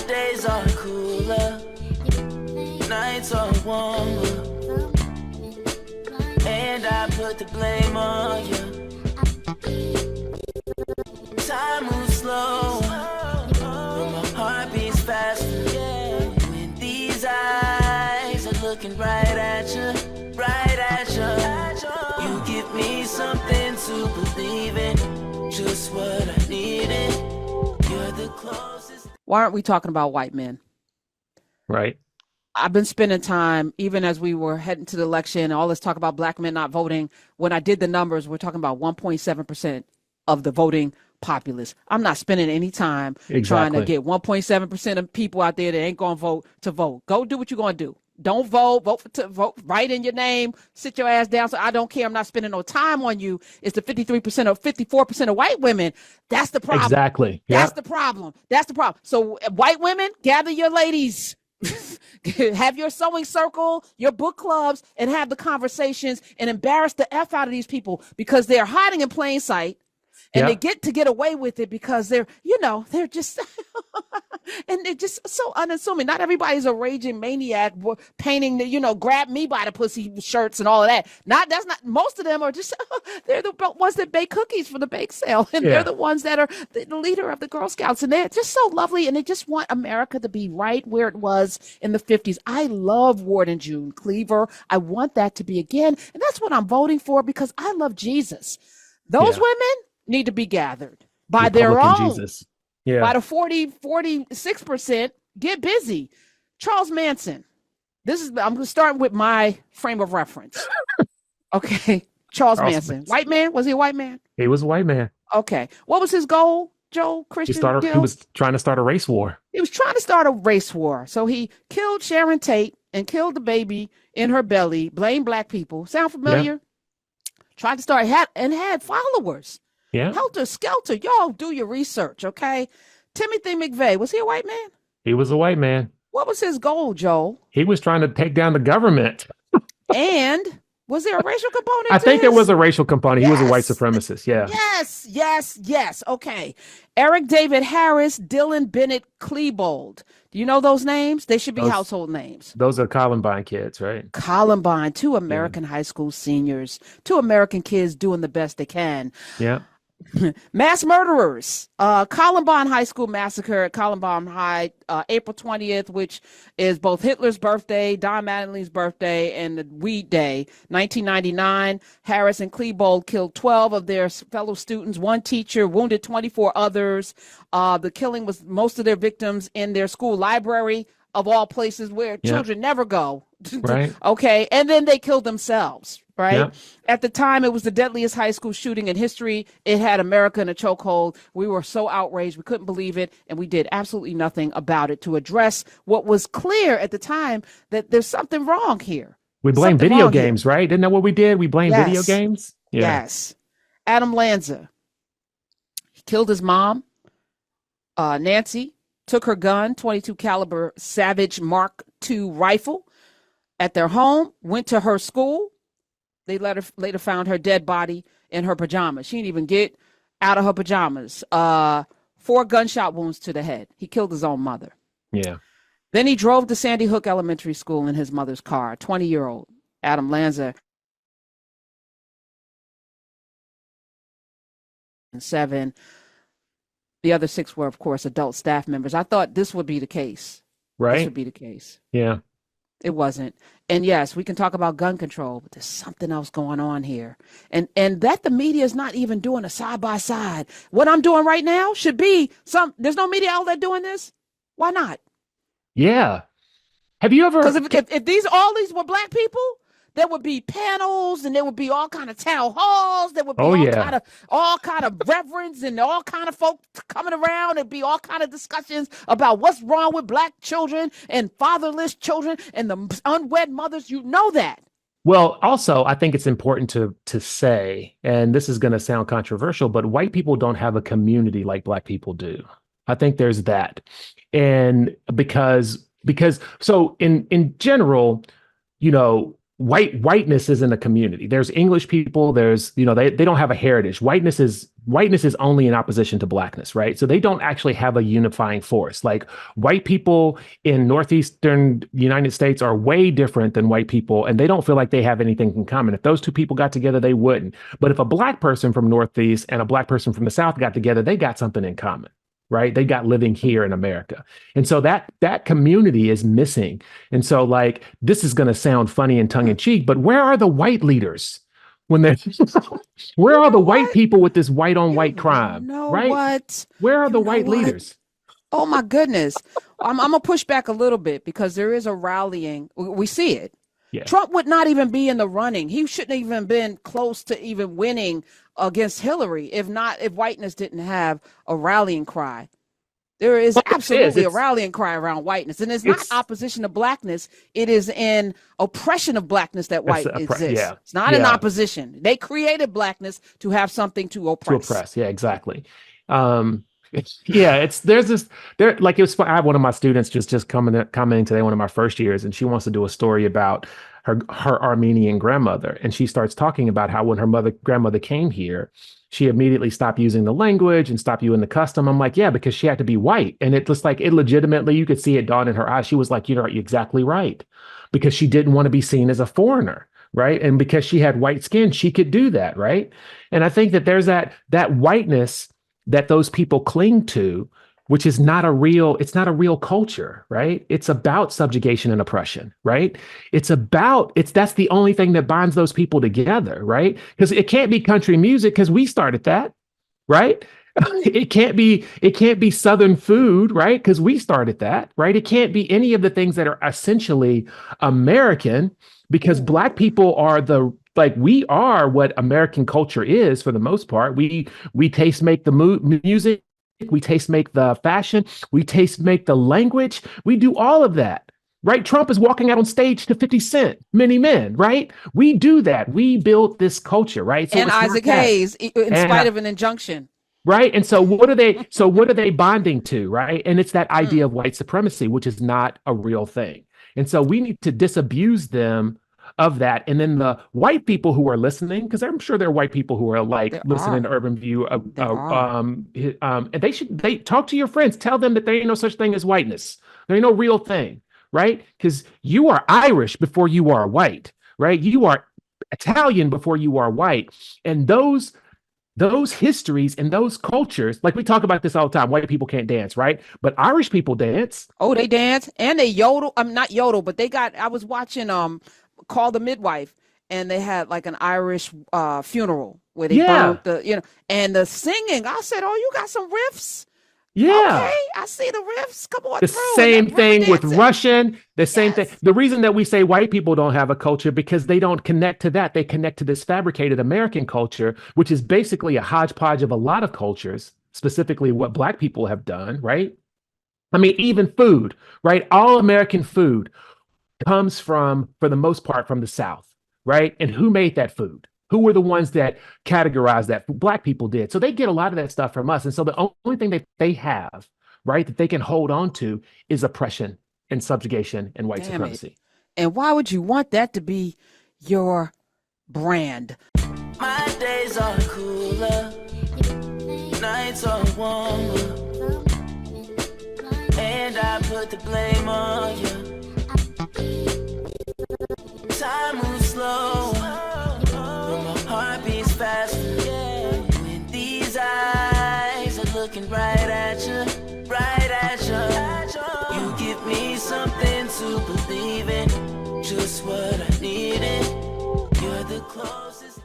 Days are cooler, nights are warmer, and I put the blame on you. Time moves slow, but my heart beats faster. When these eyes are looking right at you, right at you. You give me something to believe in, just what I needed. You're the closest. Why aren't we talking about white men? Right. I've been spending time, even as we were heading to the election, all this talk about black men not voting. When I did the numbers, we're talking about 1.7% of the voting populace. I'm not spending any time trying to get 1.7% of people out there that ain't going to vote. Go do what you're going to do. Don't vote. Vote. Write in your name. Sit your ass down. So I don't care. I'm not spending no time on you. It's the 53% or 54% of white women. That's the problem. Exactly. That's the problem. That's the problem. So white women, gather your ladies. Have your sewing circle, your book clubs, and have the conversations and embarrass the F out of these people because they're hiding in plain sight. And they get away with it because they're just, and they're just so unassuming. Not everybody's a raging maniac painting grab me by the pussy shirts and all of that. Most of them are just, they're the ones that bake cookies for the bake sale. And they're the ones that are the leader of the Girl Scouts. And they're just so lovely. And they just want America to be right where it was in the 50s. I love Ward and June Cleaver. I want that to be again. And that's what I'm voting for because I love Jesus. Those women need to be gathered by their own. Jesus. Yeah. By the 46%, get busy. Charles Manson. I'm going to start with my frame of reference. Okay. Charles Manson. White man? Was he a white man? He was a white man. Okay. What was his goal, Joe Christian? He was trying to start a race war. He was trying to start a race war. So he killed Sharon Tate and killed the baby in her belly, blamed black people. Sound familiar? Yeah. Tried to start had followers. Yeah. Helter Skelter. Y'all do your research, okay? Timothy McVeigh, was he a white man? He was a white man. What was his goal, Joel? He was trying to take down the government. And was there a racial component? I think there was a racial component. Yes. He was a white supremacist. Yeah. Yes. Okay. Eric David Harris, Dylan Bennett Klebold. Do you know those names? They should be household names. Those are Columbine kids, right? Columbine, two American high school seniors, two American kids doing the best they can. Yeah. Mass murderers. Columbine High School massacre at Columbine High, April 20th, which is both Hitler's birthday, Don Mattingly's birthday, and the Weed Day, 1999. Harris and Klebold killed 12 of their fellow students, one teacher, wounded 24 others. The killing was most of their victims in their school library, of all places where children never go. Right. Okay. And then they killed themselves. Right. Yep. At the time, it was the deadliest high school shooting in history. It had America in a chokehold. We were so outraged. We couldn't believe it. And we did absolutely nothing about it to address what was clear at the time, that there's something wrong here. We blame video games, right? Isn't that what we did? We blamed video games. Yeah. Yes. Adam Lanza. He killed his mom, Nancy, took her gun, 22 caliber Savage Mark II rifle at their home, went to her school. They later found her dead body in her pajamas. She didn't even get out of her pajamas. 4 gunshot wounds to the head. He killed his own mother. Yeah. Then he drove to Sandy Hook Elementary School in his mother's car. 20-year-old Adam Lanza. 7. The other 6 were, of course, adult staff members. I thought this would be the case. Right. This would be the case. Yeah. It wasn't. And yes, we can talk about gun control, but there's something else going on here. And that the media is not even doing a side by side. What I'm doing right now should be there's no media outlet doing this. Why not? Yeah. Have you ever? Because if all these were black people, there would be panels and there would be all kind of town halls. There would be all kind of reverends and all kind of folk coming around. There'd be all kind of discussions about what's wrong with black children and fatherless children and the unwed mothers. You know that. Well, also, I think it's important to say, and this is going to sound controversial, but white people don't have a community like black people do. I think there's that. And because so in general, whiteness isn't a community. There's English people, there's, they don't have a heritage. Whiteness is only in opposition to blackness, right? So they don't actually have a unifying force. Like white people in northeastern United States are way different than white people, and they don't feel like they have anything in common. If those two people got together, they wouldn't. But if a black person from Northeast and a black person from the South got together, they got something in common. Right. They got living here in America. And so that community is missing. And so like, this is going to sound funny and tongue in cheek, but where are the white leaders when they're, where are the white people with this white on white crime? Right. What? Where are the white leaders? Oh my goodness. I'm going to push back a little bit because there is a rallying. We see it. Yeah. Trump would not even be in the running. He shouldn't even been close to even winning against Hillary if whiteness didn't have a rallying cry. There is absolutely a rallying cry around whiteness. And it's not opposition to blackness. It is in oppression of blackness that white exists. Yeah. It's not in opposition. They created blackness to have something to oppress. Yeah, exactly. Yeah, I have one of my students just commenting today, one of my first years, and she wants to do a story about her Armenian grandmother. And she starts talking about how when her grandmother came here, she immediately stopped using the language and stopped using the custom. I'm like, yeah, because she had to be white. And it was like, it legitimately, you could see it dawn in her eyes. She was like, you're exactly right. Because she didn't want to be seen as a foreigner. Right. And because she had white skin, she could do that. Right. And I think that there's that whiteness that those people cling to, which is not a real culture, right? It's about subjugation and oppression, right? That's the only thing that binds those people together, right? Because it can't be country music because we started that, right? It can't be Southern food, right? Because we started that, right? It can't be any of the things that are essentially American because Black people are we are what American culture is for the most part. We taste make the music, we taste make the fashion, we taste make the language. We do all of that, right? Trump is walking out on stage to 50 Cent, Many Men, right? We do that. We built this culture, right? So and Isaac Hayes, in spite of an injunction. Right. And so what are they bonding to, right? And it's that idea of white supremacy, which is not a real thing. And so we need to disabuse them of that. And then the white people who are listening, because I'm sure there are white people who are listening to Urban View, and they talk to your friends, tell them that there ain't no such thing as whiteness. There ain't no real thing, right? Because you are Irish before you are white, right? You are Italian before you are white. And those histories and those cultures, like we talk about this all the time, white people can't dance, right? But Irish people dance. Oh, they dance and they yodel. I'm not yodel, but I was watching Call the Midwife, and they had like an Irish funeral where they burnt and the singing. I said, oh, you got some riffs? Yeah. Okay, I see the riffs. Come on. The same thing with Russian, the same thing. The reason that we say white people don't have a culture because they don't connect to that. They connect to this fabricated American culture, which is basically a hodgepodge of a lot of cultures, specifically what Black people have done, right? I mean, even food, right? All American food comes from, for the most part, from the South, right? And who made that food? Who were the ones that categorized that? Black people did. So they get a lot of that stuff from us. And so the only thing that they have, right, that they can hold on to is oppression and subjugation and white supremacy. And why would you want that to be your brand? My days are cooler, nights are warmer, and I put the blame on you. Time moves slow, but my heart beats faster. When these eyes are looking right at you, you give me something to believe in. Just what